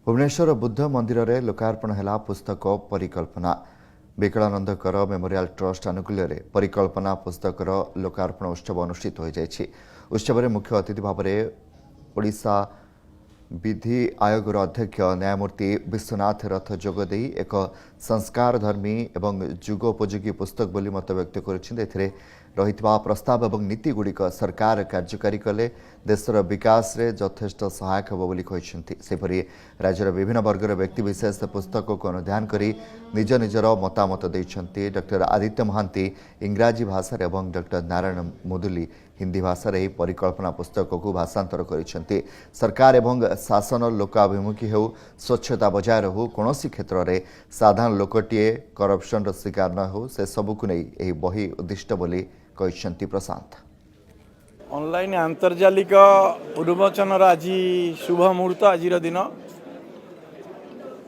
भुवनेश्वर बुद्ध मंदिर में लोकार्पण है पुस्तक परिकल्पना। विकलानंदकर मेमोरियल ट्रस्ट आनुकूल्य परिकल्पना पुस्तकर लोकार्पण उत्सव अनुष्ठित हो जाएगी। उत्सव में मुख्य अतिथि भाव में ओडिशा विधि आयोगर अध्यक्ष न्यायमूर्ति विश्वनाथ रथ जोगदे एक संस्कारधर्मी एवं जुगोपयोगी पुस्तक बोली मत व्यक्त कर प्रस्ताव और नीति गुड़िक सरकार कार्यकारी कले देशर विकास रे यथेष्ट सहायक होब बोली कहते। सेपरि राज्यर विभिन्न वर्गर व्यक्तिविशेष पुस्तक को अनुध्यान करी निज निजर मतामत देइछन्ति। डॉक्टर आदित्य महांती इंग्राजी भाषा एवं डॉक्टर नारायण मुदुली हिंदी भाषा परिकल्पना पुस्तक को भाषांतर करिसेंति। सरकार एवं शासन लोकाभिमुखी हो स्वच्छता बजाय रहू कौन क्षेत्र में साधारण लोकटीए करप्शन शिकार न हो से सबको नहीं यही बही उद्दिष्ट बोली कहते प्रशांत। ऑनलाइन आंतर्जालिक उन्मोचन आज शुभ मुहूर्त आज दिन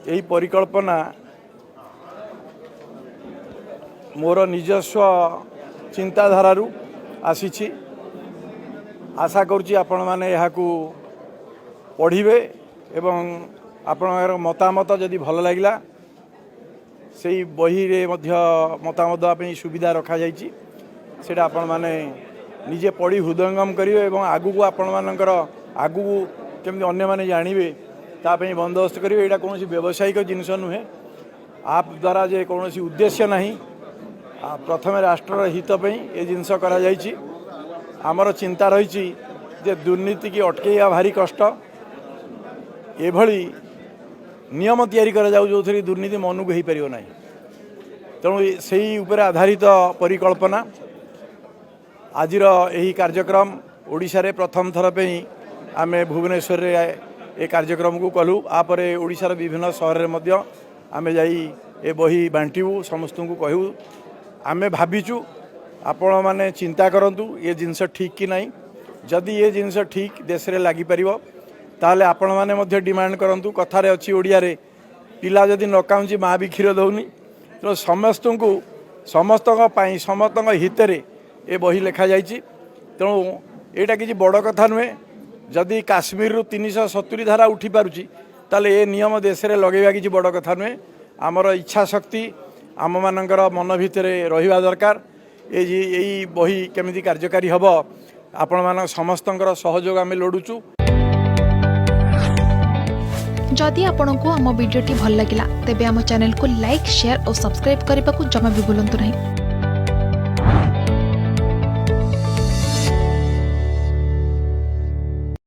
यही परिकल्पना मोर निजस्व चिंताधारू आसी। आशा करुँची आपण मैंने यहाँ पढ़े एवं आपण मतामत जदि भल लगिला से बही रे मतामत देवाई सुविधा रखा जाइए। सेटा आपण मैंने निजे पढ़ी हृदयंगम करेंगे एवं आगू आपण मानकर आगू केमती अन्य माने जानवे तापी बंदोबस्त करेंगे। यहाँ कौन व्यावसायिक जिनस नुहे आप द्वारा जे कौन उद्देश्य नहीं प्रथम राष्ट्र हितपी ये जिनस करा जाइए। आमर चिंता रही जे दुर्नीति की अटकैया भारी कष्ट एभली नियम तैयारी करा जाऊ जो थी दुर्नीति मन को हो पार ना। तेणु से आधारित परिकल्पना आज यही कार्यक्रम ओडिशा रे प्रथम थर पे आम भुवनेश्वर रे ए कार्यक्रम को कलु। आपरे ओडिशार विभिन्न सहर में आम जाई ए बही बांटू समस्त को कहू। आम भाविचु आपण माने चिंता करंतु ये जिनस ठीक कि नहीं। जदि ये जिनस ठीक देश रे लागी परिवो ताले आपण माने मध्य डिमांड करंतु। कथारे अच्छी ओडिया रे पिला जदि न काउंची माँ भी क्षीर दौनी तो समस्त को समस्त हितरे ये बही लिखा जाइए। तेणु यहाँ किसी बड़ कथा नुहे। जदि काश्मीर रु 370 धारा उठी पारुची ताले ये नियम देश में लगेगा किसी बड़ कथा नुहे। आमर इच्छा शक्ति आम मानकर मन भितर रहिबा दरकार। यही बही केमिति कार्यकारी हब आपण मान समस्तंकर सहयोग आम लोड़ुचु। जदि आपंक आम भिडी भल लगा तेब आम चैनल को लाइक शेयर और सब्सक्राइब करने को जमा भी भूलु नहीं।